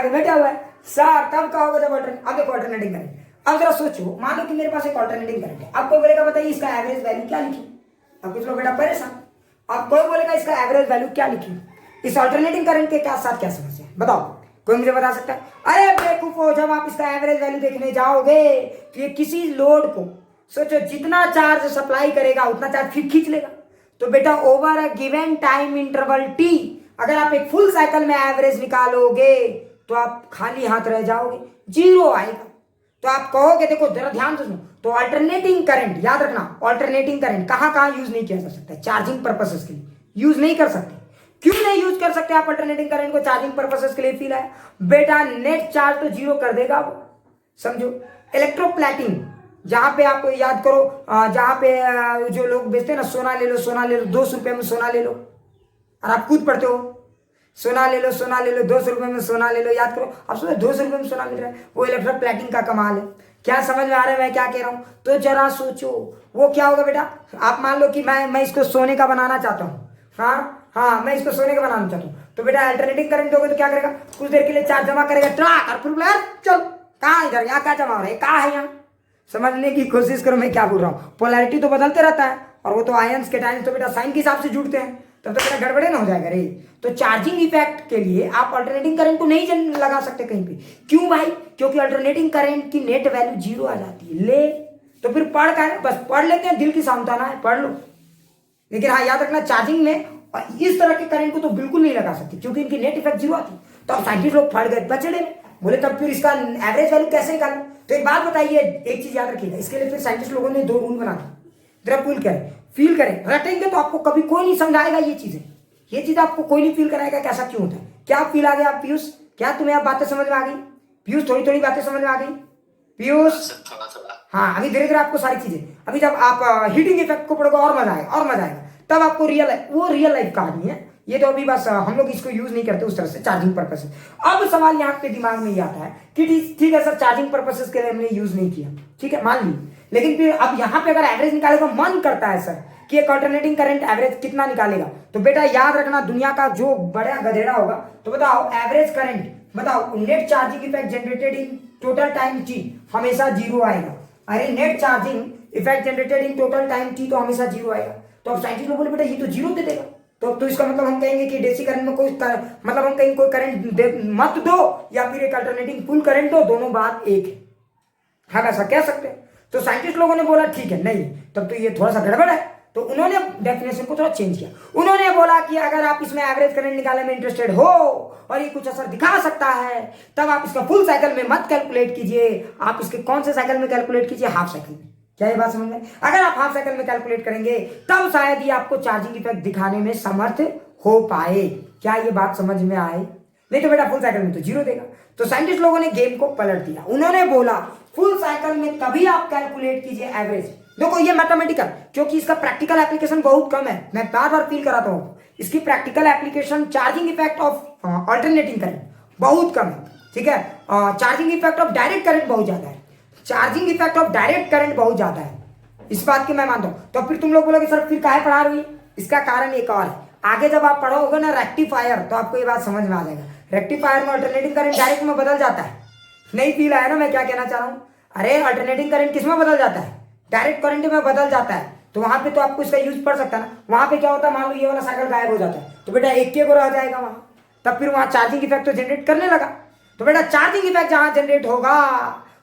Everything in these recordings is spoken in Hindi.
के बैठा हुआ है सर, तब कहोगे जब अब देखो अल्टरनेटिंग करंट। अब जरा सोचो, मान लो कि मेरे पास एक अल्टरनेटिंग करंट है, अब कोई बोलेगा बताइए इसका एवरेज वैल्यू क्या लिखी। अब कुछ लोग बेटा परेशान, अब कोई बोलेगा इसका एवरेज वैल्यू क्या लिखी। इस अल्टरनेटिंग करंट के क्या साथ क्या समस्या है बताओ, कोई मुझे बता सकता है? अरे बेवकूफो, जब आप इसका एवरेज वैल्यू देखने जाओगे तो ये किसी लोड को सोचो जितना चार्ज सप्लाई करेगा उतना चार्ज फिर खींच लेगा। तो बेटा over a given time interval T अगर आप एक फुल साइकिल में एवरेज निकालोगे तो आप खाली हाथ रह जाओगे, जीरो आएगा। तो आप कहोगे, देखो जरा ध्यान से सुनो, तो अल्टरनेटिंग करंट याद रखना, अल्टरनेटिंग करंट कहां कहां यूज नहीं किया जा सकता है? चार्जिंग पर्पसेस के लिए यूज नहीं कर सकते। क्यों नहीं यूज कर सकते आप अल्टरनेटिंग करंट को चार्जिंग पर्पसेस के लिए? फील है बेटा, नेट चार्ज तो जीरो कर देगा वो, समझो। इलेक्ट्रोप्लेटिंग, जहां पे आप याद करो, जहां पे जो लोग बेचते हैं ना, सोना ले लो, सोना ले लो, 200 रुपए में सोना ले लो, और आप खुद पढ़ते हो सोना ले लो, सोना ले लो, 200 रुपए में सोना ले लो, याद करो। अब सोचो 200 रुपए में सोना मिल रहा है, वो इलेक्ट्रोप्लेटिंग का कमाल है। क्या समझ में आ रहा है मैं क्या कह रहा हूं? तो जरा सोचो वो क्या होगा बेटा। आप मान लो कि मैं इसको सोने का बनाना चाहता हूँ, हाँ मैं इसको सोने का बनाना चाहता हूँ, तो बेटा अल्टरनेटिंग करंट दोगे तो क्या करेगा, कुछ देर के लिए चार्ज जमा करेगा, ट्राक, और फिर बोला चल कहाँ इधर, यहाँ क्या जमा हो रहा है, कहाँ है यहाँ। समझने की कोशिश करो मैं क्या बोल रहा हूँ। पोलैरिटी तो बदलते रहता है, और वो तो आयंस के टाइम तो बेटा साइन के हिसाब से जुड़ते हैं, तब तो बेटा गड़बड़े ना हो जाएगा रे। तो चार्जिंग इफेक्ट के लिए आप अल्टरनेटिंग करंट को नहीं लगा सकते कहीं पे। क्यों भाई? क्योंकि अल्टरनेटिंग करंट की नेट वैल्यू जीरो आ जाती है। ले तो फिर पढ़ कर बस पढ़ लेते हैं, दिल की सांत्वना है, पढ़ लो। लेकिन हाँ याद रखना, चार्जिंग में इस तरह के करंट को तो बिल्कुल नहीं लगा सकते, क्योंकि इनकी नेट इफेक्ट जीरो आती। तो अब साइंटिस्ट लोग फट गए बचड़े में, बोले तब फिर इसका एवरेज वैल्यू कैसे निकालें। तो एक बात बताइए, एक चीज याद रखिएगा, इसके लिए फिर साइंटिस्ट लोगों ने 2 रूल बना दिए। जरा फील करें, रटेंगे तो आपको कभी कोई नहीं समझाएगा ये चीज आपको कोई नहीं फील कराएगा कि ऐसा क्यों होता है। क्या फील आ गया आप पीयूष? क्या तुम्हें आप बातें समझ में आ गई पीयूष? थोड़ी थोड़ी बातें समझ में आ गई पीयूष? हाँ, अभी धीरे धीरे आपको सारी चीजें, अभी जब आप हीटिंग इफेक्ट को पढ़ोगे और मजा आएगा, तब आपको रियल लाइफ कहानी है ये। तो अभी बस हम लोग इसको यूज नहीं करते उस तरह से चार्जिंग पर्पस से। अब सवाल यहाँ पे दिमाग में ये आता है कि ठीक है सर, चार्जिंग पर्पसेस के लिए हमने यूज नहीं किया, ठीक है मान ली, लेकिन फिर अब यहाँ पे अगर एवरेज निकाले तो मन करता है सर कि एक अल्टरनेटिंग करंट एवरेज कितना निकालेगा। तो बेटा याद रखना, दुनिया का जो बड़ा गधेड़ा होगा, तो बताओ एवरेज करंट, बताओ net charging effect generated in total time T हमेशा जीरो आएगा। अरे net charging effect generated in total time T तो हमेशा जीरो आएगा। तो अब साइंटिस्ट लोग बोले बेटा ये तो जीरो दे देगा, तो इसका मतलब हम कहेंगे कि डीसी करंट में कोई मतलब हम कहीं कोई करंट मत दो, या फिर एक अल्टरनेटिंग फुल करंट दो, दोनों बात एक है। हम ऐसा कह सकते हैं। तो साइंटिस्ट लोगों ने बोला ठीक है, नहीं तब तो ये थोड़ा सा गड़बड़ है। तो उन्होंने डेफिनेशन को थोड़ा चेंज किया। उन्होंने बोला कि अगर आप इसमें एवरेज करंट निकालने में इंटरेस्टेड हो और ये कुछ असर दिखा सकता है, तब आप इसका फुल साइकिल में मत कैलकुलेट कीजिए, आप इसके कौन से साइकिल में कैलकुलेट कीजिए, हाफ साइकिल में। क्या ये बात समझ में? अगर आप हाफ साइकिल में कैलकुलेट करेंगे तब शायद ये आपको चार्जिंग इफेक्ट दिखाने में समर्थ हो पाए। क्या ये बात समझ में आए? नहीं तो बेटा फुल साइकिल में तो जीरो देगा। तो साइंटिस्ट लोगों ने गेम को पलट दिया। उन्होंने बोला फुल साइकिल में तभी आप कैलकुलेट कीजिए एवरेज। देखो ये मैथमेटिकल, क्योंकि इसका प्रैक्टिकल एप्लीकेशन बहुत कम है, मैं बार बार फील कराता हूँ, इसकी practical application charging effect of alternating current बहुत कम है, ठीक है। Charging effect of direct current बहुत ज्यादा है, charging effect of direct current बहुत ज्यादा है, इस बात की मैं मानता हूँ। तो फिर तुम लोग बोलोगे सर फिर काहे पढ़ा रही है? इसका कारण एक और है, आगे जब आप पढ़ोगे ना रेक्टिफायर, तो आपको ये बात समझ में आ जाएगा। रेक्टिफायर में अल्टरनेटिंग करंट डायरेक्ट में बदल जाता है। नहीं फील आया ना मैं क्या कहना चाह रहा हूँ? अरे अल्टरनेटिंग करंट किस में बदल जाता है? डायरेक्ट करंट में बदल जाता है। तो वहां पे तो आपको इसका यूज पड़ सकता है ना। वहां पे क्या होता है, मान लो ये वाला साइकिल गायब हो जाता है, तो बेटा एक को रह जाएगा वहां, तब फिर वहां चार्जिंग इफेक्ट तो जनरेट करने लगा। तो बेटा चार्जिंग इफेक्ट जहां जनरेट होगा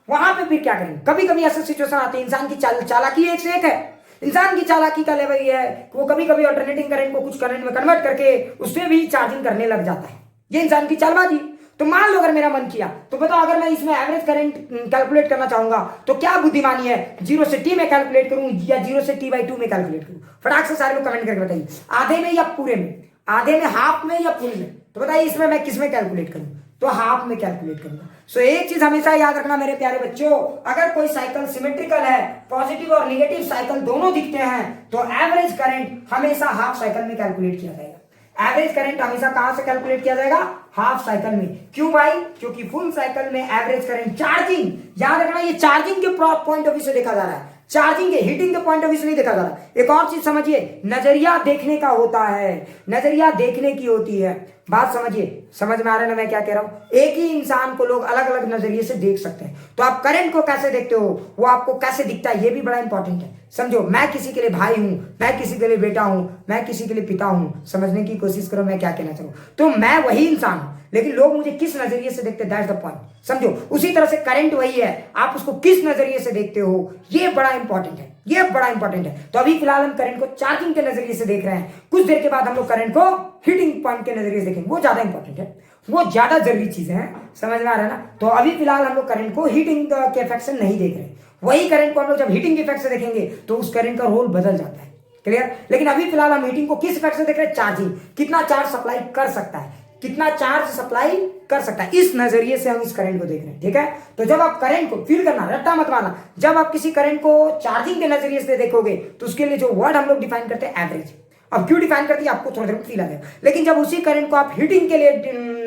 वहां पे फिर क्या करेंगे? कभी कभी ऐसे सिचुएशन आती है, इंसान की चालाकी एक से एक है। इंसान की चालाकी का लेवल ये है कि वो कभी कभी अल्टरनेटिंग करंट को कुछ करंट में कन्वर्ट करके उससे भी चार्जिंग करने लग जाता है। ये इंसान की चालबाजी। तो मान लो अगर मेरा मन किया, तो बताओ अगर मैं इसमें एवरेज करंट कैलकुलेट करना चाहूंगा तो क्या बुद्धिमानी है, 0 से t में कैलकुलेट करूं या 0 से t/2 में कैलकुलेट करूं? फटाक से सारे लोग कमेंट करके बताइए, आधे में या पूरे में, आधे में, हाफ में या फुल में? तो बताइए इसमें मैं किस में कैलकुलेट करूं? तो हाफ में कैलकुलेट करूंगा। सो एक चीज हमेशा याद रखना मेरे प्यारे बच्चों, अगर कोई साइकिल सिमेट्रिकल है, पॉजिटिव और निगेटिव साइकिल दोनों दिखते हैं, तो एवरेज करंट हमेशा हाफ साइकिल में कैलकुलेट किया जाएगा। एवरेज करंट हमेशा कहां से कैलकुलेट किया जाएगा? हाफ साइकिल में। क्यों भाई? क्योंकि फुल साइकिल में एवरेज करंट चार्जिंग, याद रखना ये चार्जिंग के पॉइंट ऑफ व्यू से देखा जा रहा है, चार्जिंग के हीटिंग के पॉइंट ऑफ व्यू से नहीं देखा जा रहा। एक और चीज समझिए, नजरिया देखने का होता है, नजरिया देखने की होती है। बात समझिए, समझ में आ रहा है ना मैं क्या कह रहा हूं? एक ही इंसान को लोग अलग अलग नजरिए से देख सकते हैं। तो आप करंट को कैसे देखते हो, वो आपको कैसे दिखता है, ये भी बड़ा इंपॉर्टेंट है। समझो, मैं किसी के लिए भाई हूं, मैं किसी के लिए बेटा हूं, मैं किसी के लिए पिता हूं। समझने की कोशिश करो मैं क्या कहना चाहूं। तो मैं वही इंसान हूं, लेकिन लोग मुझे किस नजरिए से देखते हैं, दैट्स द पॉइंट। समझो, उसी तरह से करंट वही है, आप उसको किस नजरिए से देखते हो, ये बड़ा इंपॉर्टेंट है, ये बड़ा इंपॉर्टेंट है। तो अभी फिलहाल हम करंट को चार्जिंग के नजरिए से देख रहे हैं, कुछ देर के बाद हम लोग करंट को हीटिंग पॉइंट के नजरिए से देखेंगे, वो ज्यादा इंपॉर्टेंट है, वो ज्यादा जरूरी चीजें हैं। समझ में आ रहा है ना? तो अभी फिलहाल हम लोग करंट को हीटिंग के इफेक्ट से नहीं देख रहे, वही करंट को हम लोग जब हीटिंग इफेक्ट से देखेंगे तो उस करंट का रोल बदल जाता है। क्लियर? लेकिन अभी फिलहाल हम हीटिंग को किस इफेक्ट से देख रहे हैं? चार्जिंग, कितना चार्ज सप्लाई कर सकता है, कितना चार्ज सप्लाई कर सकता है, इस नजरिए से हम इस करंट को देख रहे हैं। ठीक है? तो जब आप करंट को फील करना, रट्टा मत मारना, जब आप किसी करंट को चार्जिंग के नजरिए से देखोगे तो उसके लिए जो वर्ड हम लोग डिफाइन करते हैं एवरेज। अब क्यों डिफाइन करती है आपको थोड़ी देर में फील आ जाएगा। लेकिन जब उसी करंट को आप हीटिंग के लिए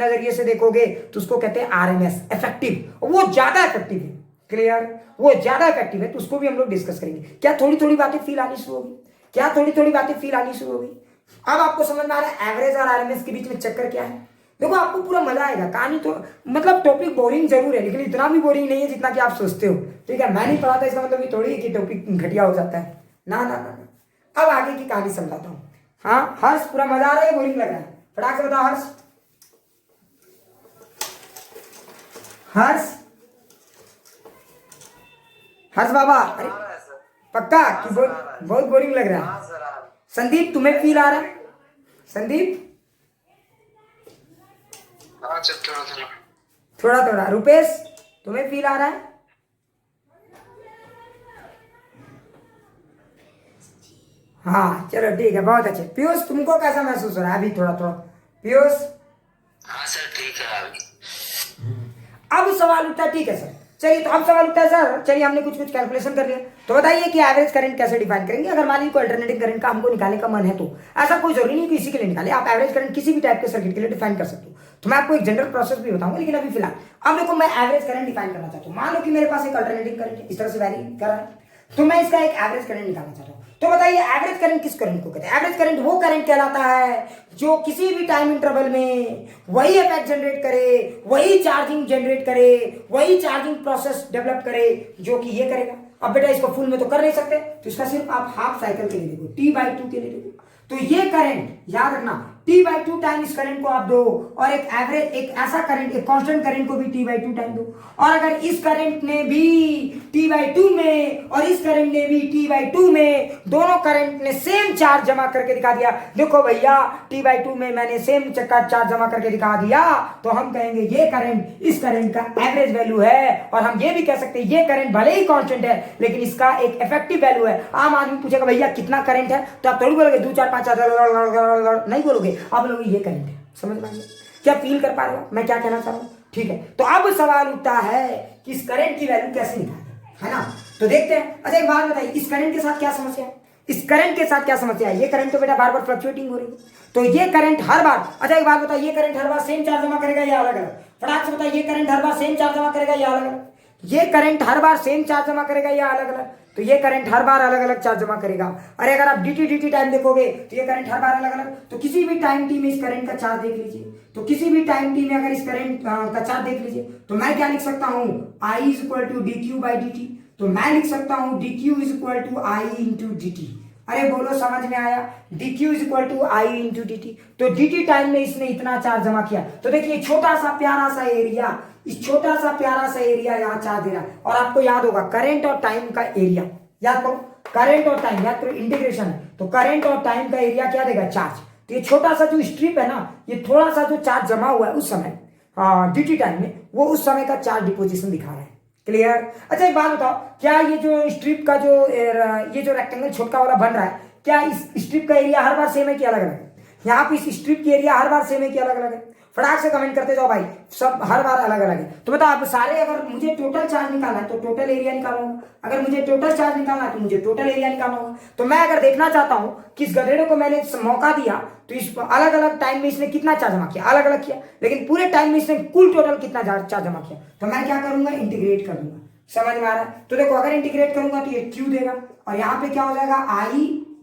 नजरिए से देखोगे तो उसको कहते हैं आरएमएस, इफेक्टिव, वो ज्यादा इफेक्टिव है। क्लियर? वो ज्यादा इफेक्टिव है, तो उसको भी हम लोग डिस्कस करेंगे। क्या थोड़ी थोड़ी बातें फील आनी शुरू होगी? क्या थोड़ी थोड़ी बातें फील आनी शुरू होगी? अब आपको समझ में आ रहा है एवरेज और आरएमएस के बीच में चक्कर क्या है। देखो, आपको पूरा मजा आएगा। कहानी तो मतलब टॉपिक बोरिंग जरूर है, लेकिन इतना भी बोरिंग नहीं है जितना कि आप सोचते हो। ठीक है? मैं नहीं पढ़ा था इसका मतलब ये थोड़ी है कि टॉपिक घटिया हो जाता है। ना ना ना ना। अब आगे की कहानी समझाता हूँ। हाँ हर्ष, पूरा मजा आ रहा है, बोरिंग लग रहा है? फटाक से बताओ हर्ष। हर्ष, हर्ष बाबा, अरे पक्का कि बहुत बोरिंग लग रहा है? संदीप, तुम्हें फील आ रहा है? संदीप, थोड़ा थोड़ा। रुपेश, तुम्हें फील आ रहा है? हाँ चलो ठीक है, बहुत अच्छे। पीयूष, तुमको कैसा महसूस हो रहा है अभी? थोड़ा थोड़ा पीयूष। हाँ सर ठीक है अभी। अब सवाल उठता है, ठीक है सर, चलिए तो अब सवाल उठता है सर, चलिए हमने कुछ कुछ कैलकुलेशन कर लिया, तो बताइए कि एवरेज करंट कैसे डिफाइन करेंगे। अगर मान लीजिए कोई अल्टरनेटिंग करंट का हमको निकालने का मन है, तो ऐसा कोई जरूरी नहीं कि इसी के लिए निकाले, आप एवरेज करंट किसी भी टाइप के सर्किट के लिए डिफाइन कर सकते हो। तो मैं आपको एक जनरल प्रोसेस भी बताऊंगा, लेकिन अभी फिलहाल अब देखो, मैं एवरेज करंट डिफाइन करना चाहता हूँ। मान लो कि मेरे पास एक अल्टरनेटिंग करंट है, इस तरह से वैरी कर रहा है, तो मैं इसका एक एवरेज करंट निकालना चाहता हूँ। तो बताइए एवरेज करंट किस करंट को कहते हैं? एवरेज करंट वो करंट कहलाता है जो किसी भी टाइम इंटरवल में वही इफेक्ट जनरेट करे, वही चार्जिंग जनरेट करे, वही चार्जिंग प्रोसेस डेवलप करे जो कि ये करेगा। अब बेटा इसको फुल में तो कर नहीं सकते, तो इसका सिर्फ आप हाफ साइकिल के लिए देखो, T/2 के लिए देखो। तो ये करंट याद रखना, T/2 टाइम इस करंट को आप दो, और एक एवरेज, एक ऐसा करंट, एक कांस्टेंट करंट को भी T/2 टाइम दो। और अगर इस करंट ने भी T/2 में और इस करंट ने भी T/2 में, दोनों करंट ने सेम चार्ज जमा करके दिखा दिया, देखो भैया T/2 में मैंने सेम चक्का चार्ज जमा करके दिखा दिया, तो हम कहेंगे ये करंट इस करंट का एवरेज वैल्यू है। और हम ये भी कह सकते हैं ये करंट भले ही कांस्टेंट है, लेकिन इसका एक इफेक्टिव वैल्यू है। आम आदमी पूछेगा भैया कितना करंट है, तो आप थोड़ी बोलोगे 2 4 5 नहीं बोलोगे, आप बोलोगे ये करंट है। समझ में आ गया? क्या फील कर पा रहे हो मैं क्या कहना चाह रहा हूँ? ठीक है, तो अब सवाल उठता है कि इस करंट की वैल्यू कैसे निकालें, है ना? तो देखते हैं। अच्छा एक बात बताइए, इस करंट के साथ क्या समस्या है? इस करंट के साथ क्या समस्या है? ये करंट तो बेटा बार बार फ्लक्चुएटिंग हो रही है, तो ये करंट हर बार, अच्छा एक बात बताइए, ये करंट हर बार सेम चार्ज जमा करेगा या अलग अलग? फटाक से बताइए, ये करंट हर बार सेम चार्ज जमा करेगा या अलग अलग? ये करंट हर बार सेम चार्ज जमा करेगा या अलग अलग? तो ये करंट हर बार अलग अलग चार्ज जमा करेगा। अरे अगर आप dt टाइम देखोगे तो ये करंट हर बार अलग अलग, तो किसी भी टाइम टी में इस करंट का चार्ज देख लीजिए, तो किसी भी टाइम टी में अगर इस करंट का चार्ज देख लीजिए, तो मैं क्या लिख सकता हूं, I = dq/dt। तो मैं लिख सकता हूं dq = I × dt। अरे बोलो समझ में आया? dq = I × dt। तो dt टाइम में इसने इतना चार्ज जमा किया, तो देखिए छोटा सा प्यारा सा एरिया, इस छोटा सा प्यारा सा एरिया यहाँ चार्ज दे रहा है। और आपको याद होगा करंट और टाइम का एरिया, याद करो करंट और टाइम, याद करो इंटीग्रेशन है, तो करंट और टाइम का एरिया क्या देगा? चार्ज। तो ये छोटा सा जो स्ट्रिप है ना, ये थोड़ा सा जो चार्ज जमा हुआ है उस समय dt टाइम में, वो उस समय का चार्ज डिपोजिशन दिखा रहा है। क्लियर? अच्छा एक बात बताओ, क्या ये जो स्ट्रिप का जो ये जो रेक्टेंगल छोटा वाला बन रहा है, क्या इस स्ट्रिप का एरिया हर बार सेम है कि अलग अलग है? यहाँ पे इस स्ट्रिप की एरिया हर बार सेम है कि अलग अलग है? फटाक से कमेंट करते जाओ भाई, सब हर बार अलग अलग है। तो बताओ आप सारे, अगर मुझे टोटल चार्ज निकालना है तो टोटल एरिया निकालूंगा, अगर मुझे टोटल चार्ज निकालना है तो मुझे टोटल एरिया निकालना होगा। तो मैं अगर देखना चाहता हूं कि इस गधेड़े को मैंने मौका दिया तो इस अलग अलग टाइम में इसने कितना चार्ज जमा किया, अलग अलग किया, लेकिन पूरे टाइम में इसने कुल टोटल कितना चार्ज जमा किया, तो मैं क्या करूंगा, इंटीग्रेट कर दूंगा। समझ में आ रहा है? तो देखो अगर इंटीग्रेट करूंगा तो ये Q देगा, और यहाँ पे क्या हो जाएगा I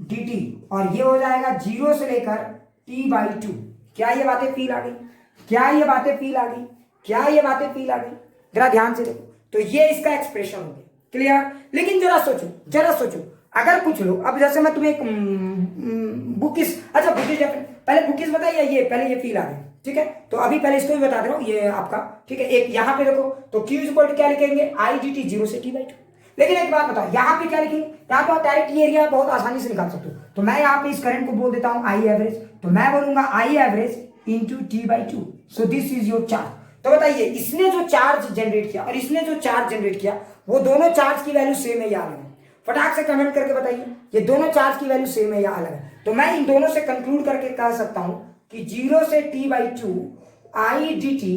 dt, और ये हो जाएगा 0 से लेकर T/2। क्या ये बातें फील आ गई? क्या ये बातें फील आ गई? क्या ये बातें फील आ गई? जरा ध्यान से देखो। तो ये इसका एक्सप्रेशन हो गया, क्लियर? लेकिन जरा सोचो, अगर कुछ लोग, अब जैसे मैं तुम्हें एक बुकिस, अच्छा बुकिस पहले बुकिस बताइए, ये पहले ये फील आ गई, ठीक है? तो अभी पहले इसको भी बता दे रहा हूँ, ये आपका, ठीक है? एक यहाँ पे देखो, तो Q इक्वल टू क्या लिखेंगे? आई डी टी 0 से T/2। लेकिन एक बात बताओ, यहाँ पे क्या लिखेंगे? यहाँ तो आप डायरेक्ट ये एरिया बहुत आसानी से निकाल सकते हो। तो मैं यहाँ पे इस करंट को बोल देता हूँ आई एवरेज, तो मैं बोलूंगा आई average into T/2। So this is your charge. तो बताइए, इसने जो चार्ज जनरेट किया और इसने जो चार्ज जनरेट किया, वो दोनों चार्ज की वैल्यू सेम है या अलग है? फटाक से कमेंट करके बताइए, ये दोनों चार्ज की वैल्यू सेम है या अलग है? तो मैं इन दोनों से कंक्लूड करके कह सकता हूं कि 0 से T/2 आई डी टी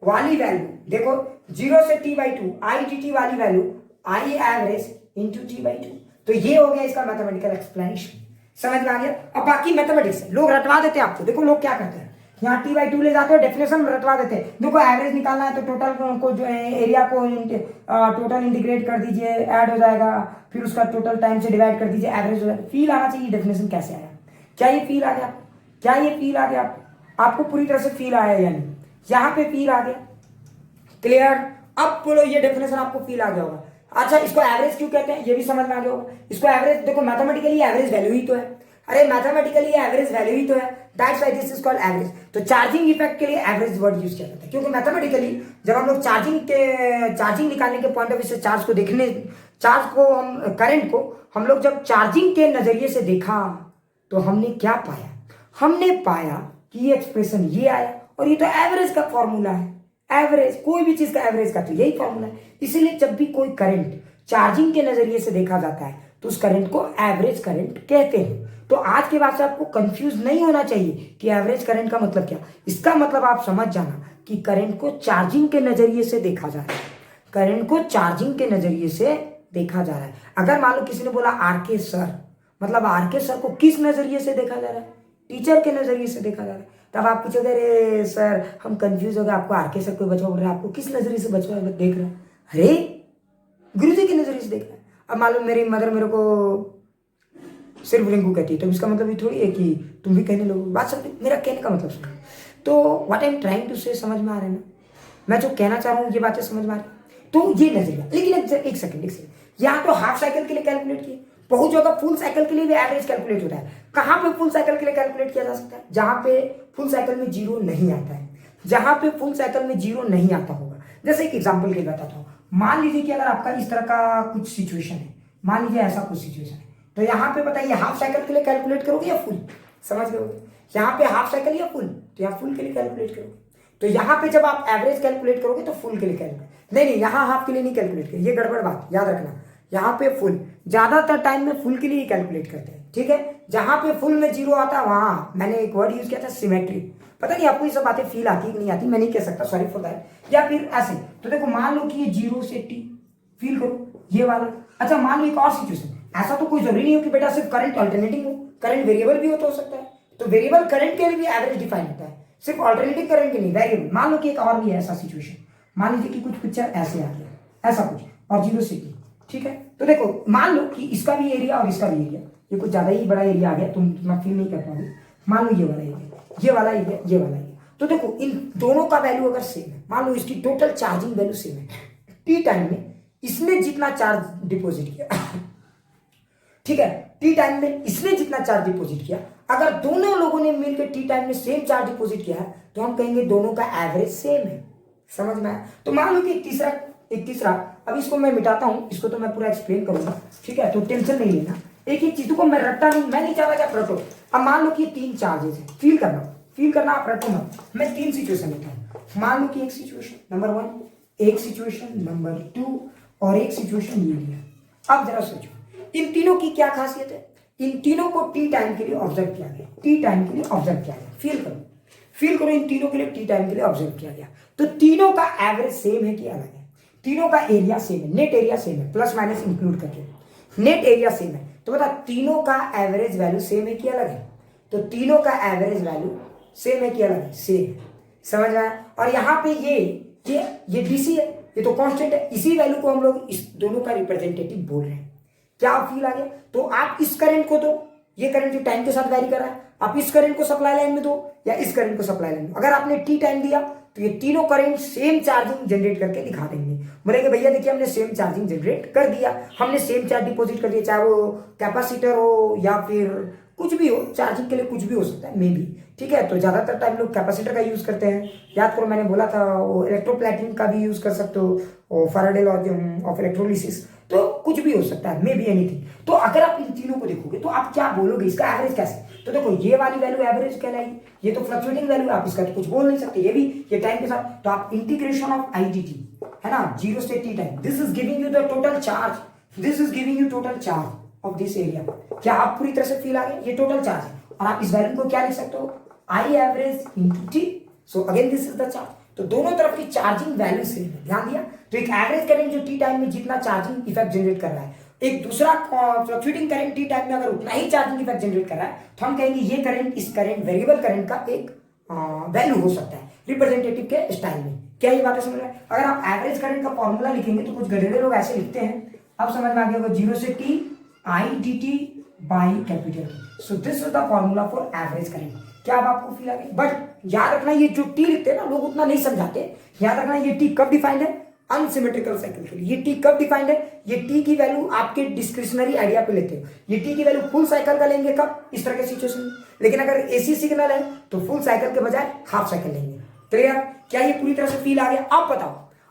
वाली वैल्यू, देखो 0 से T/2 आई डी टी वाली वैल्यू आई एवरेज इंटू T/2। तो ये हो गया इसका मैथमेटिकल एक्सप्लेनेशन। समझ में आ गया? अब बाकी मैथमेटिक्स है, लोग रटवा देते हैं आपको। देखो लोग क्या करते हैं, यहाँ T/2 ले जाते हो, डेफिनेशन में रटवा देते हैं। देखो एवरेज निकालना है तो टोटल को जो एरिया को टोटल इंटीग्रेट कर दीजिए, ऐड हो जाएगा, फिर उसका टोटल टाइम से डिवाइड कर दीजिए, एवरेज हो जाएगा। फील आना चाहिए डेफिनेशन कैसे आया? क्या ये फील आ गया? क्या ये फील आ गया? आपको पूरी तरह से फील आया या नहीं? यहाँ पे फील आ गया, क्लियर? अब बोलो, ये डेफिनेशन आपको फील आ गया होगा। अच्छा, इसको एवरेज क्यों कहते हैं ये भी समझ में आ गया होगा। इसको एवरेज, देखो मैथमेटिकली एवरेज वैल्यू ही तो है। अरे मैथमेटिकली एवरेज वैल्यू ही तो है, that's why this is called average. तो चार्जिंग इफेक्ट के लिए एवरेज वर्ड यूज किया जाता है, क्योंकि मैथमेटिकली जब हम लोग चार्जिंग निकालने के पॉइंट ऑफ व्यू से चार्ज को देखने, चार्ज को हम, करंट को हम लोग जब चार्जिंग के नजरिए से देखा, तो हमने क्या पाया? हमने पाया कि ये एक्सप्रेशन ये आया, और ये तो एवरेज का फॉर्मूला है। एवरेज, कोई भी चीज का एवरेज का तो यही फॉर्मूला है। इसीलिए जब भी कोई करंट चार्जिंग के नजरिए से देखा जाता है, तो उस करंट को एवरेज करंट कहते हैं। तो आज के बाद से आपको कंफ्यूज नहीं होना चाहिए कि एवरेज करंट का मतलब क्या। इसका मतलब आप समझ जाना कि करंट को चार्जिंग के नजरिए से देखा जा रहा है। करंट को चार्जिंग के नजरिए से देखा जा रहा है। अगर मान लो किसी ने बोला आरके सर, मतलब आरके सर को किस नजरिए से देखा जा रहा है? टीचर के नजरिए से देखा जा रहा है। तब आप पूछोगे, अरे सर हम कंफ्यूज हो गए, आपको आरके सर कोई बचवा बोल रहा है, आपको किस नजरिए से बचवा देख रहा है? अरे गुरुजी के नजरिए से देख रहा है। अब मालूम मेरी मदर मेरे को सिर्फ रिंकू कहती है, तो इसका मतलब ये थोड़ी है कि तुम भी कहने लगो। बात समझ, मेरा कहने का मतलब सुनो। तो what I am trying to say समझ में आ रहा है ना? मैं जो कहना चाह रहा हूँ ये बातें समझ में आ रही है? तो ये नजरिया। लेकिन एक सेकंड, यहाँ तो हाफ साइकिल के लिए कैलकुलेट किए, बहुत जगह फुल साइकिल के लिए भी एवरेज कैलकुलेट होता है। कहाँ पे फुल साइकिल के लिए कैलकुलेट किया जा सकता है? जहाँ पे फुल साइकिल में जीरो नहीं आता है, जहाँ पे फुल साइकिल में जीरो नहीं आता होगा। जैसे एक एग्जाम्पल के लिए बताता हूँ। मान लीजिए कि अगर आपका इस तरह का कुछ सिचुएशन है, मान लीजिए ऐसा कुछ सिचुएशन है, तो यहाँ पे बताइए हाफ साइकिल के लिए कैलकुलेट करोगे या फुल? समझ गए? यहाँ पे हाफ साइकिल या फुल? तो यहाँ फुल के लिए कैलकुलेट करोगे। तो यहाँ पे जब आप एवरेज कैलकुलेट करोगे तो फुल के लिए कैलकुलेट, नहीं यहाँ हाफ के लिए नहीं कैलकुलेट करें, ये गड़बड़ बात याद रखना। यहाँ पे फुल, ज्यादातर टाइम में फुल के लिए ही कैलकुलेट करते हैं, ठीक है? जहां पे फुल में जीरो आता है वहां मैंने एक वर्ड यूज किया था, सिमेट्री। पता नहीं आपको ये सब बातें फील आती कि नहीं आती, मैं नहीं कह सकता, सॉरी फॉर दैट। या फिर ऐसे, तो देखो मान लो कि ये 0 से T, फील करो ये वाला। अच्छा मान लो एक और सिचुएशन, ऐसा तो कोई जरूरी नहीं हो कि बेटा सिर्फ करंट अल्टरनेटिंग हो, करंट वेरिएबल भी हो तो हो सकता है। तो वेरिएबल करंट के लिए भी एवरेज डिफाइन होता है, सिर्फ अल्टरनेटिंग करंट के नहीं, वेरिएबल। मान लो कि एक और भी है ऐसा सिचुएशन, मान लीजिए कि कुछ पिक्चर ऐसे आ गया, ऐसा कुछ, और 0 से T, ठीक है? तो देखो मान लो कि इसका भी एरिया और इसका भी एरिया, ये कुछ ज्यादा ही बड़ा एरिया आ गया, तुम इतना फील नहीं कर पाओगे। मान लो ये वाला एरिया, ये वाला एरिया, ये वाला एरिया। तो देखो इन दोनों का वैल्यू अगर सेम है, मान लो इसकी टोटल चार्जिंग वैल्यू सेम है, टी टाइम में इसने जितना चार्ज डिपॉजिट किया ठीक है, टी टाइम में इसने जितना चार्ज डिपॉजिट किया, अगर दोनों लोगों ने मिलकर टी टाइम में सेम चार्ज डिपॉजिट किया है, तो हम कहेंगे दोनों का एवरेज सेम है। समझ में आया? तो मान लो कि एक तीसरा, अब इसको मैं मिटाता हूं, इसको तो मैं पूरा एक्सप्लेन करूंगा, ठीक है? तो टेंशन नहीं लेना, एक एक चीज को मैं रटता नहीं, मैं नहीं चाहता कि आप रटो। अब मान लो कि 3 चार्जेस है, फील करना, आप रटो मत। मैं 3 सिचुएशन लेता हूं। मान लो कि एक सिचुएशन नंबर 1, एक सिचुएशन नंबर 2 और एक सिचुएशन ये लिया। अब जरा सोचो इन तीनों की क्या खासियत है? इन तीनों को टी टाइम के लिए ऑब्जर्व किया गया, टी टाइम के लिए ऑब्जर्व किया गया। फील करो इन तीनों के लिए टी टाइम के लिए ऑब्जर्व किया गया। तो तीनों का एवरेज सेम है कि अलग है? तीनों का एरिया सेम है, नेट एरिया सेम है, प्लस माइनस इंक्लूड करके नेट एरिया सेम है। तो बता तीनों का एवरेज वैल्यू सेम है कि अलग है? तो तीनों का एवरेज वैल्यू सेम है कि अलग है? सेम है। समझ आया? और यहाँ पे ये डीसी है, ये तो कांस्टेंट है, इसी वैल्यू को हम लोग इस दोनों का रिप्रेजेंटेटिव बोल रहे हैं। क्या फील आ गया? तो आप इस करंट को दो, ये करंट जो टाइम के साथ वैरी कर रहा है, आप इस करंट को सप्लाई लाइन में दो या इस करंट को सप्लाई लाइन में, अगर आपने टी टाइम दिया तो ये तीनों करंट सेम चार्जिंग जनरेट करके दिखा देंगे। बोलेंगे भैया देखिए हमने सेम चार्जिंग जनरेट कर दिया, हमने सेम चार्ज डिपॉजिट कर दिया, चाहे वो कैपेसिटर हो या फिर कुछ भी हो, चार्जिंग के लिए कुछ भी हो सकता है मे बी, ठीक है। तो ज्यादातर टाइम लोग कैपेसिटर का यूज करते हैं, याद करो मैंने बोला था वो इलेक्ट्रोप्लेटिन का भी यूज कर सकते हो, फैराडे लॉ ऑफ इलेक्ट्रोलिसिस, तो कुछ भी हो सकता है मे बी एनीथिंग। तो अगर आप इन तीनों को देखोगे तो आप क्या बोलोगे इसका एवरेज कैसे, तो देखो ये वाली वैल्यू एवरेज कहलाएगी, ये तो फ्लक्चुएटिंग वैल्यू है, आप इसका तो कुछ बोल नहीं सकते, ये भी ये टाइम के साथ। तो आप इंटीग्रेशन ऑफ आईडीटी है ना 0 से T time, this is giving you the total charge, this is giving you total charge of this area. क्या आप पूरी तरह से फील आ गए, ये टोटल चार्ज है, और आप इस वैल्यू को क्या लिख सकते हो, आई average into T. So again this is the charge, तो दोनों तरफ की चार्जिंग वैल्यू से ध्यान दिया। तो एक एवरेज करंट जो टी टाइम में जितना चार्जिंग इफेक्ट जनरेट कर रहा है, एक दूसरा फ्लक्चुएटिंग करंट टी टाइम में अगर उतना ही चार्जिंग इफेक्ट जनरेट कर रहा है, तो हम कहेंगे ये करंट इस करंट वेरिएबल करंट का एक वैल्यू हो सकता है रिप्रेजेंटेटिव के स्टाइल में। क्या ये बातें समझ रहे हैं? अगर आप एवरेज करंट का फॉर्मूला लिखेंगे तो कुछ गधेड़े लोग ऐसे लिखते हैं, अब समझ में आ गया होगा 0 से T I D T by capital T. So this is the formula for average current. क्या अब आपको फील आ गई? बट याद रखना ये जो टी लिखते हैं ना लोग उतना नहीं समझाते, याद रखना ये टी कब डिफाइंड है, अनसिमेट्रिकल साइकिल के लिए। ये टी कब डिफाइंड है, ये टी की वैल्यू आपके डिस्क्रिशनरी आइडिया पे लेते हो, ये टी की वैल्यू फुल साइकिल का लेंगे कब, इस तरह के सिचुएशन में। लेकिन अगर एसी सिग्नल है तो फुल साइकिल के बजाय हाफ साइकिल लेंगे। क्लियर? क्या ये पूरी तरह से फील आ गया?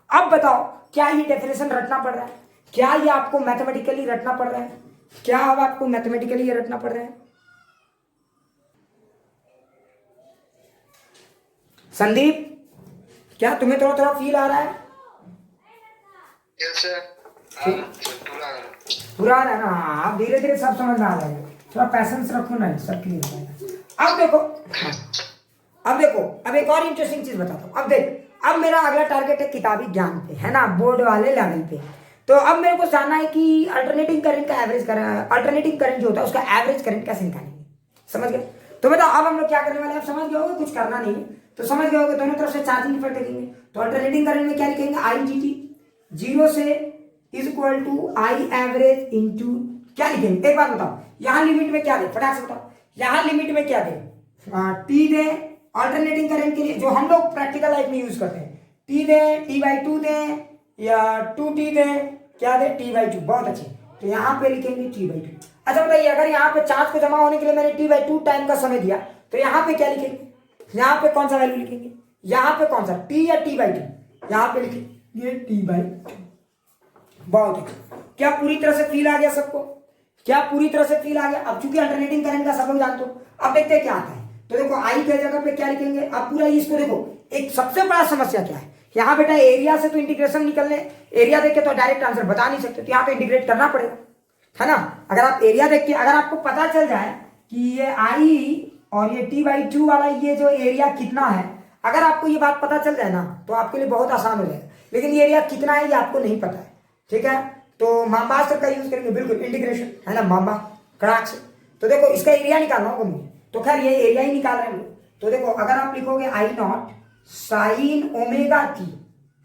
अब बताओ क्या ये डेफिनेशन रटना पड़ रहा है, क्या ये आपको मैथमेटिकली रटना पड़ रहा है, क्या अब आपको मैथमेटिकली ये रटना पड़ रहा है? संदीप क्या तुम्हें थोड़ा थोड़ा फील आ रहा है? पूरा है ना, आप धीरे धीरे सब समझ में आ जाएगा, थोड़ा पैसेंस रखो ना, सब क्लियर हो जाएगा। अब देखो अब एक और इंटरेस्टिंग चीज बताता हूँ। अब देख, अब मेरा अगला टारगेट है किताबी ज्ञान पे, है ना, बोर्ड वाले लेवल पे। तो अब मेरे को जानना है कि अल्टरनेटिंग करंट का एवरेज अल्टरनेटिंग करंट जो होता है उसका एवरेज करंट कैसे निकालेंगे। समझ गए? तो बताओ अब हम लोग क्या करने वाले हैं, आप समझ गए होगे, कुछ करना नहीं है तो समझ गए होगे, दोनों तरफ से चार्जिंग इफेक्ट देखेंगे। तो अल्टरनेटिंग करंट में क्या लिखेंगे, आई डी टी 0 से is equal to I average into क्या लिखेंगे, एक बात बताओ, यहां लिमिट में क्या दे, फटाक से बताओ, यहां लिमिट में क्या दे, टी दे अल्टरनेटिंग करंट के लिए जो हम लोग प्रैक्टिकल लाइफ में यूज करते हैं, टी दे T/2 दे या 2T दे, क्या दे T/2। बहुत अच्छे, तो यहाँ पे लिखेंगे T/2। अच्छा बताइए, अगर यहाँ पे चार्ज को जमा होने के लिए मैंने T/2 टाइम का समय दिया तो यहाँ पे क्या लिखेंगे, यहाँ पे कौन सा वैल्यू लिखेंगे, यहाँ पे कौन सा, T या T/2, यहाँ पे लिखेंगे T/2। बहुत अच्छा, क्या पूरी तरह से फील आ गया सबको, क्या पूरी तरह से फील आ गया? अब चूंकि अल्टरनेटिंग करंट का सब लोग जानते हो, अब देखते हैं क्या आता है। तो देखो आई के जगह पे क्या लिखेंगे, अब पूरा इसको देखो, एक सबसे बड़ा समस्या क्या है यहाँ बेटा, एरिया से तो इंटीग्रेशन निकलने, एरिया देख के तो डायरेक्ट आंसर बता नहीं सकते, तो यहाँ पे इंटीग्रेट करना पड़ेगा, है ना। अगर आप एरिया देख के, अगर आपको पता चल जाए कि ये आई और ये T/2 वाला ये जो एरिया कितना है, अगर आपको ये बात पता चल जाए ना तो आपके लिए बहुत आसान हो जाएगा। लेकिन ये एरिया कितना है ये आपको नहीं पता है, ठीक है, तो माम्बा का यूज करेंगे, बिल्कुल इंटीग्रेशन, है ना, माम्बा कड़ाक से। तो देखो इसका एरिया निकालना होगा मुझे, तो खैर ये एरिया ही निकाल रहे हैं हम लोग। तो देखो अगर आप लिखोगे I0 साइन ओमेगा टी,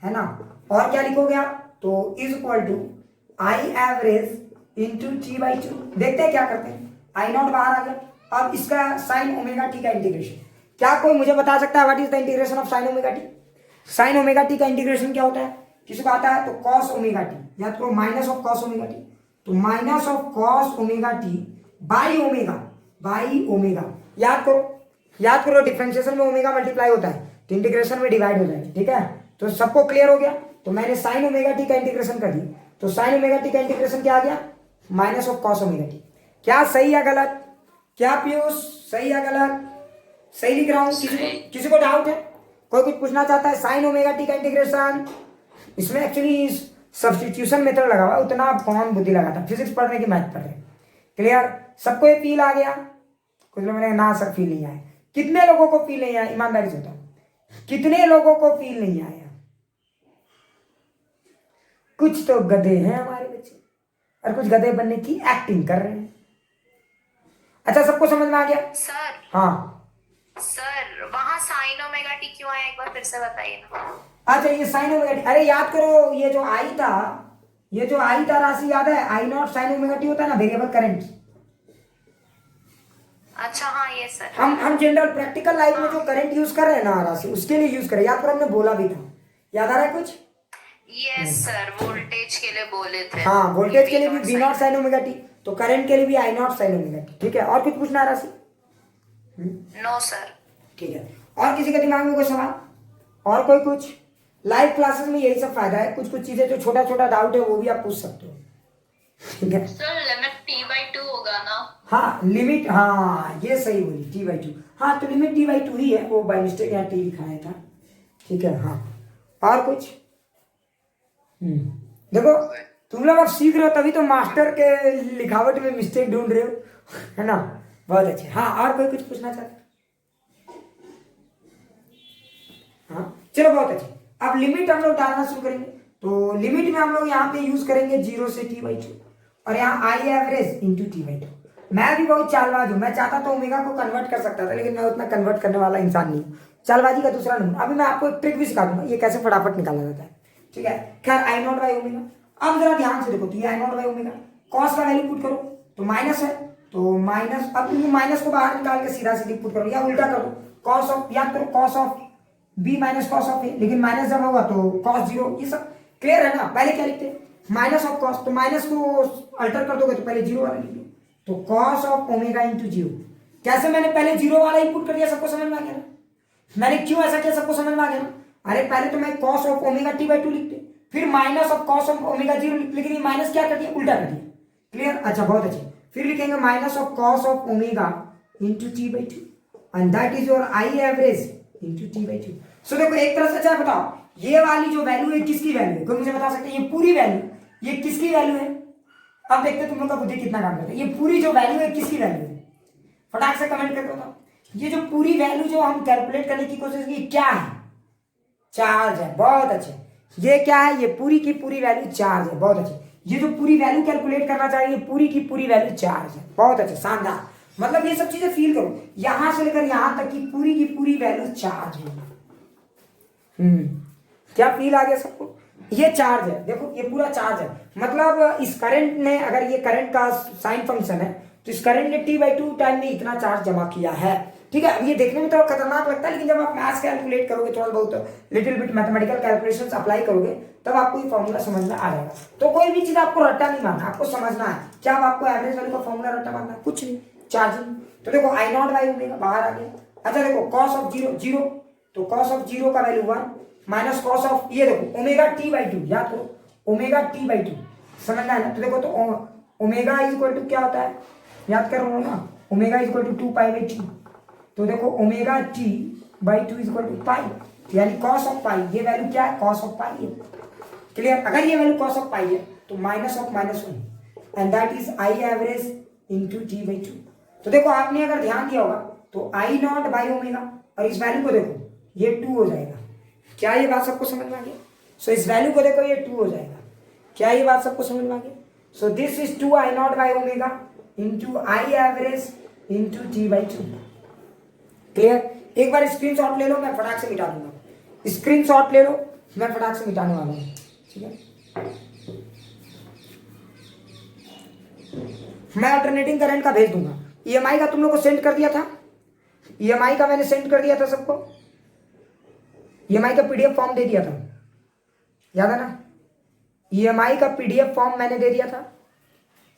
है ना, और क्या लिखोगे आप, तो is equal to I average into T/2। देखते हैं क्या करते हैं, I0 बाहर आ गया। अब इसका साइन ओमेगा टी का इंटीग्रेशन, क्या कोई मुझे बता सकता है what is the integration of sine omega T? Sign omega T का इंटीग्रेशन क्या होता है, किसी को आता है तो कॉस ओमेगा टी, याद करो minus of cos omega t, तो minus of cos omega t by omega, याद करो डिफरेंशिएशन में ओमेगा मल्टीप्लाई होता है तो इंटीग्रेशन में डिवाइड हो जाएगा, ठीक है। तो सबको क्लियर हो गया, तो मैंने साइन ओमेगा टी का इंटीग्रेशन कर दिया, तो साइन ओमेगा टी का इंटीग्रेशन क्या आ गया, minus of cos omega T. क्या सही या गलत, क्या पीयूष सही या गलत? सही लिख रहा हूं? किसी को डाउट है, कोई कुछ पूछना चाहता है? साइन ओमेगा टी का इंटीग्रेशन, इसमें एक्चुअली सब्स्टिट्यूशन मेथड लगा हुआ, उतना कौन बुद्धि लगाता, फिजिक्स पढ़ रहे कि मैथ पढ़ रहे। क्लियर? सबको ये फील आ गया? कुछ लोगों ने ना सर फील नहीं आया। कितने लोगों को फील नहीं आया, ईमानदारी से बताओ, कितने लोगों को फील नहीं आया? कुछ तो गधे हैं हमारे बच्चे, और कुछ गधे बनने की एक्टिंग कर रहे हैं। अच्छा सबको समझ में आ गया सर? हाँ सर वहां साइन ओमेगा टी क्यों आया, एक बार फिर से बताइए ना। अच्छा ये साइन ओमेगा टी, अरे याद करो ये जो आई था राशि याद है, I0 साइन ओमेगा टी होता है ना, वेरिएबल करंट। अच्छा हाँ ये सर। हम जनरल प्रैक्टिकल लाइफ में जो करंट यूज कर रहे हैं ना राशि, उसके लिए यूज करें। याद पर हमने बोला भी था, याद आ रहा है कुछ? यस सर, वोल्टेज के लिए बोले थे। हाँ, वोल्टेज के लिए भी V0 V naught sine omega t, तो करंट के लिए भी I naught sine omega t. ठीक है, और कुछ पूछना है राशि? No sir. ठीक है, और किसी के दिमाग में कोई सवाल, और कोई कुछ? लाइव क्लासेस में यही सब फायदा है, कुछ कुछ चीजें जो छोटा छोटा डाउट है वो भी आप पूछ सकते हो। ठीक है सर लिमिट t/2 होगा ना? हाँ, लिमिट, हाँ ये सही बोली, t/2। हाँ, तो लिमिट t/2 ही है, वो बाई मिस्टेक यहाँ टी लिखाया था। ठीक है, हाँ, और कुछ? देखो, तुम लोग अब सीख रहे हो, तभी तो मास्टर के लिखावट में मिस्टेक ढूंढ रहे हो, है ना? बहुत अच्छे। हाँ, और कोई कुछ पूछना चाहते? हाँ चलो, बहुत अच्छे। अब लिमिट हम लोग डालना शुरू करेंगे, तो लिमिट में हम लोग यहाँ पे यूज करेंगे 0 से t/2, और यहाँ आई एवरेज इंटू t/2। मैं भी बहुत चालबाज हूँ, मैं चाहता तो ओमेगा को कन्वर्ट कर सकता था, लेकिन मैं उतना कन्वर्ट करने वाला इंसान नहीं हूँ। चालबाजी का दूसरा नंबर। अभी मैं आपको एक ट्रिक भी सिखा दूंगा, ये कैसे फटाफट निकाला जाता है। ठीक है, खैर आई नॉट बाई ओमेगा। अब जरा ध्यान से देखो, तो ये आई नॉट बाई ओमेगा, कॉस का वैल्यू पुट करो तो माइनस है, तो माइनस, अब तुम माइनस को बाहर निकाल के सीधा सीधी पुट करो, या उल्टा करो, कॉस ऑफ, याद करो cos of B minus cos of A, लेकिन माइनस जब होगा तो कॉस 0, ये सब क्लियर है ना? पहले क्या लिखते हैं, माइनस ऑफ कॉस, तो माइनस को अल्टर कर दोगे तो पहले 0 वाला लिख लो, तो कॉस ऑफ ओमेगा इंटू 0। कैसे? मैंने पहले 0 वाला ही पुट कर दिया, सबको समझ में आ गया ना? मैंने क्यों ऐसा किया, सबको समझ में आ गया ना? अरे पहले तो मैं कॉस ऑफ ओमेगा t/2 लिखते, फिर minus of cos of omega 0, लेकिन ये माइनस क्या कर दिया, उल्टा कर दिया। क्लियर? अच्छा, बहुत अच्छे। फिर लिखेंगे minus of cos of omega into t/2, and that is your I average into t/2। सो देखो, एक तरह से, अच्छा बताओ, ये वाली जो वैल्यू है किसकी वैल्यू है? कोई मुझे बता सकते हैं? ये पूरी वैल्यू ये किसकी वैल्यू है? अब देखते हैं तुम लोग का बुद्धि कितना काम करता है। ये पूरी जो वैल्यू है किसकी वैल्यू है? फटाक से कमेंट करके बताओ। ये जो पूरी वैल्यू जो हम कैलकुलेट करने की कोशिश की, क्या है? चार्ज है। बहुत अच्छे। ये क्या है? ये पूरी की पूरी वैल्यू चार्ज है। बहुत अच्छे। ये जो पूरी वैल्यू कैलकुलेट करना चाहिए, पूरी की पूरी वैल्यू चार्ज है। बहुत अच्छे, शानदार। मतलब ये सब चीजें फील करो, यहां से लेकर यहां तक की पूरी वैल्यू चार्ज है। क्या फील आ गया सबको? ये चार्ज है, देखो ये पूरा चार्ज है। मतलब इस करंट ने, अगर ये करंट का साइन फंक्शन है, तो इस करंट ने t/2 टाइम में इतना चार्ज जमा किया है। ठीक है, अब ये देखने में थोड़ा खतरनाक लगता है, लेकिन जब आप मैथ्स कैलकुलेट करोगे, थोड़ा बहुत little bit mathematical calculations apply करोगे, तब आपको ये फॉर्मूला समझ में आ जाएगा। तो कोई भी चीज आपको रट्टा नहीं मारना, आपको समझना है। क्या आपको एवरेज वैल्यू का फॉर्मूला रट्टा मारना है? कुछ नहीं, चार्जिंग। तो देखो आई नॉट बाई ओमेगा बाहर आ गया। अच्छा देखो, कॉस ऑफ 0, तो कॉस ऑफ 0 का वैल्यू 1 माइनस कॉस ऑफ, ये देखो ओमेगा t/2, याद करो ओमेगा t/2, समझना है ना? तो देखो, तो ओमेगा इज इक्वल टू क्या होता है, याद कर रहा हूँ ना, ओमेगा इज इक्वल टू 2π/2। तो देखो omega t/2 is equal to pi, यानी कॉस ऑफ पाई। ये वैल्यू क्या है? कॉस ऑफ पाई है। क्लियर? अगर ये वैल्यू कॉस ऑफ पाई है तो minus of -1, and that is I average into t/2। तो देखो, आपने अगर ध्यान दिया होगा, तो आई नॉट बाई ओमेगा, और इस वैल्यू को देखो, ये 2 हो जाएगा। क्या ये बात सबको समझ में आ गया? सो इस वैल्यू को देखो, ये 2 हो जाएगा। क्या ये बात सबको समझ में आ गया? So this is 2 I naught by omega into I average into t/2। Clear? एक बार स्क्रीनशॉट ले लो, मैं फटाक से मिटा दूंगा। स्क्रीनशॉट ले लो, मैं फटाक से मिटाने वाला हूँ। ठीक है, मैं अल्टरनेटिंग करंट का भेज दूंगा। ईएमआई का तुम लोग को सेंड कर दिया था, ईएमआई का मैंने सेंड कर दिया था सबको, ईएमआई का पीडीएफ फॉर्म दे दिया था, याद है ना? ईएमआई का पीडीएफ फॉर्म मैंने दे दिया था,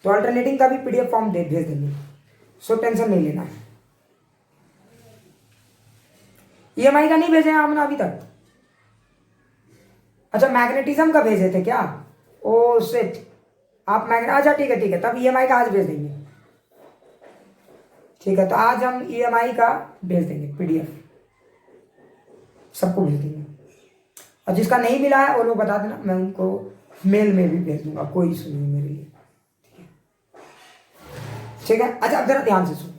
तो अल्टरनेटिंग का भी पीडीएफ फॉर्म भेज देंगे। सो टेंशन नहीं लेना। ईएमआई का नहीं भेजे हमने अभी तक? अच्छा, मैग्नेटिज्म का भेजे थे क्या? ओ सेट, आप मैग्नेट, अच्छा ठीक है, तब ईएमआई का आज भेज देंगे। ठीक है, तो आज हम ईएमआई का भेज देंगे पीडीएफ, सबको भेज देंगे। और जिसका नहीं मिला है वो लोग बता देना, मैं उनको मेल में भी भेज दूंगा, कोई इशू नहीं मेरे लिए। ठीक है, अच्छा अब जरा ध्यान से सुनो।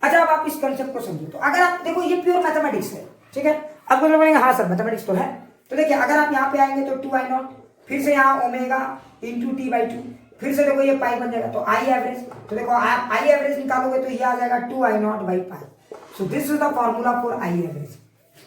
अच्छा, अब आप इस कंसेप्ट को समझो। तो अगर आप देखो, ये प्योर मैथमेटिक्स है। ठीक है, अब कुछ लोग बोलेंगे हाँ सर मैथमेटिक्स तो है। तो देखिए, अगर आप यहाँ पे आएंगे तो 2 आई नॉट, फिर से यहाँ ओमेगा इंटू t/2, फिर से देखो ये पाई बन जाएगा, तो आई एवरेज। तो देखो आप आई एवरेज निकालोगे तो ये आ जाएगा 2 I naught by pi. So this is the formula for I average.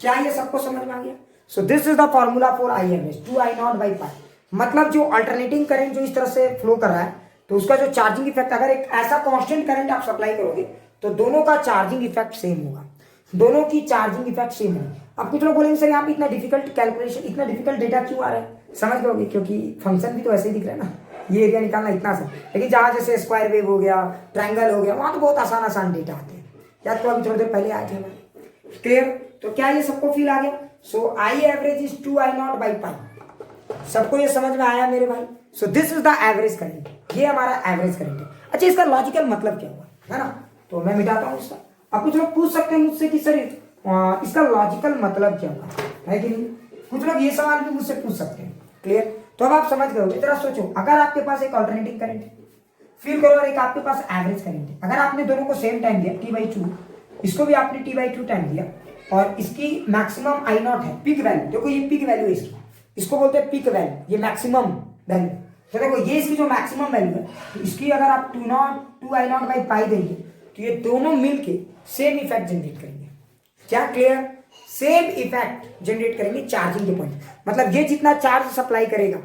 क्या ये सबको समझ में आ गया? So this is the formula for I average, 2 I naught by pi. मतलब जो अल्टरनेटिंग करंट जो इस तरह से फ्लो कर रहा है, तो उसका जो चार्जिंग इफेक्ट, अगर एक ऐसा कांस्टेंट करंट आप सप्लाई करोगे तो दोनों का चार्जिंग इफेक्ट सेम होगा, दोनों की चार्जिंग इफेक्ट सेम है। अब कुछ लोग बोलेंगे सर यहाँ पे इतना डिफिकल्ट कैलकुलेशन, इतना डिफिकल्ट डेटा क्यों आ रहा है? समझ लोगे, क्योंकि फंक्शन भी तो ऐसे ही दिख रहा है ना, ये एरिया निकालना इतना सा, लेकिन जहाँ जैसे स्क्वायर वेव हो गया, ट्रायंगल हो गया, वहाँ तो बहुत आसान आसान डेटा आते हैं। या तो अभी थोड़ी देर पहले आए थे हमारे। क्लियर? तो क्या ये सबको फील आ गया? So I average is 2I0 by pi. सबको ये समझ में आया मेरे भाई? So this is the average current, ये हमारा एवरेज करंट है। अच्छा, इसका लॉजिकल मतलब क्या हुआ, है ना? तो मैं मिटाता हूँ इसका। अब कुछ लोग पूछ सकते हैं मुझसे कि सर इसका लॉजिकल मतलब क्या हुआ, है कि नहीं? कुछ लोग ये सवाल भी मुझसे पूछ सकते हैं। क्लियर? तो अब आप समझ गए। जरा सोचो, अगर आपके पास एक ऑल्टरनेटिंग करंट है, फील करो, और एक आपके पास एवरेज करंट है, अगर आपने दोनों को सेम टाइम दिया T/2, इसको भी आपने T/2 टाइम दिया, और इसकी मैक्सिमम I0 है, पिक वैल्यू, देखो ये पिक वैल्यू है इसकी, इसको बोलते हैं पिक वैल्यू, ये मैक्सिमम वैल्यू। तो देखो ये इसकी जो मैक्सिमम वैल्यू है, तो इसकी अगर आप 2I0 बाई पाई देंगे, तो ये दोनों मिलके सेम इफेक्ट जनरेट करेंगे। क्या? क्लियर? सेम इफेक्ट जनरेट करेंगे चार्जिंग के पॉइंट। मतलब ये जितना चार्ज सप्लाई करेगा,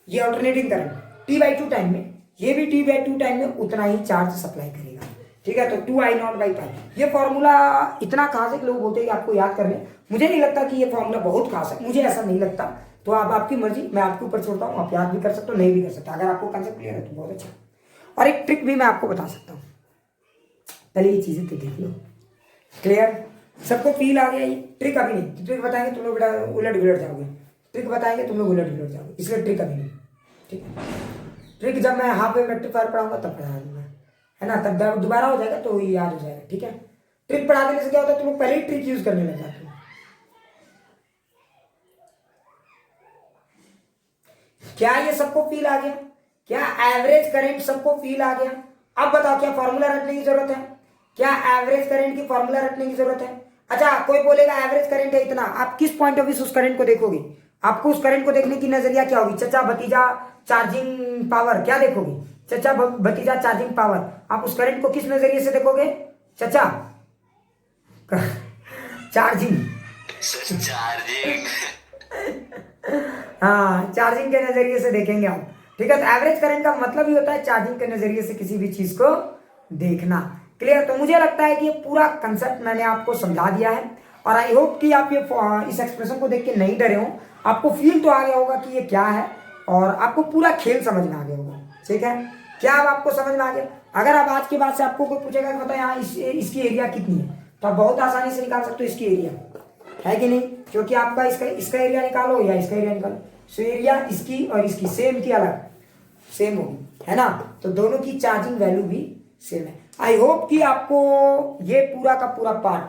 ये ऑल्टरनेटिंग करंट T/2 टाइम में, ये भी T/2 टाइम में उतना ही चार्ज सप्लाई करेगा। ठीक है? तो 2I0 बाई पाई, ये फॉर्मूला इतना खास है कि लोग बोलते हैं कि आपको याद करने। मुझे नहीं लगता कि ये फॉर्मूला बहुत खास है, मुझे ऐसा नहीं लगता। तो आप आपकी मर्जी, मैं आपके ऊपर छोड़ता हूँ, आप याद भी कर सकते हो, नहीं भी कर सकते। अगर आपको कंसेप्ट क्लियर है तो बहुत अच्छा। और एक ट्रिक भी मैं आपको बता सकता हूँ, पहले ये चीजें तो देख लो। क्लियर? सबको फील आ गया? ये ट्रिक अभी नहीं, ट्रिक बताएंगे तुम लोग बेटा उलट गिलट जाओगे, ट्रिक बताएंगे तुम लोग उलट गिलट जाओगे, इसलिए ट्रिक अभी नहीं। ठीक है? ट्रिक जब मैं हाफ वेव रेक्टिफायर पढ़ाऊंगा तब पढ़ा दूंगा, है ना? तब दोबारा हो जाएगा तो याद हो जाएगा। ठीक है? ट्रिक पढ़ा देने से क्या होता है, तुम लोग पहले ही ट्रिक यूज करने लग जाते हो। क्या ये सबको फील आ गया? क्या एवरेज करंट सबको फील आ गया? अब बताओ, क्या फॉर्मूला रखने की जरूरत है? क्या एवरेज करंट की फॉर्मूला रखने की जरूरत है? अच्छा, कोई बोलेगा एवरेज करंट है इतना, आप किस पॉइंट ऑफ व्यू से उस करंट को देखोगे? आपको उस करंट को देखने की नजरिया क्या होगी? चचा भतीजा चार्जिंग पावर, क्या देखोगे? चचा भतीजा चार्जिंग पावर, आप उस करंट को किस नजरिए से देखोगे? चचा चार्जिंग, चार्जिंग। हाँ, चार्जिंग के नजरिए से देखेंगे आप। ठीक है? तो एवरेज करंट का मतलब ही होता है चार्जिंग के नजरिए से किसी भी चीज को देखना। क्लियर? तो मुझे लगता है कि ये पूरा कंसेप्ट मैंने आपको समझा दिया है, और आई होप कि आप ये इस एक्सप्रेशन को देख के नहीं डरे हो, आपको फील तो आ गया होगा कि ये क्या है, और आपको पूरा खेल समझ में आ गया होगा। ठीक है? क्या अब आपको समझ में आ गया? अगर आप आज के बाद से आपको कोई पूछेगा कि बताए यहाँ इसकी एरिया कितनी है, तो आप बहुत आसानी से निकाल सकते हो इसकी एरिया, है कि नहीं? क्योंकि आपका इसका एरिया निकालो या इसका एरिया निकालो, सो एरिया इसकी और इसकी सेम की अलग सेम होगी, है ना? तो दोनों की चार्जिंग वैल्यू भी सेम है। आई होप कि आपको ये पूरा का पूरा पार्ट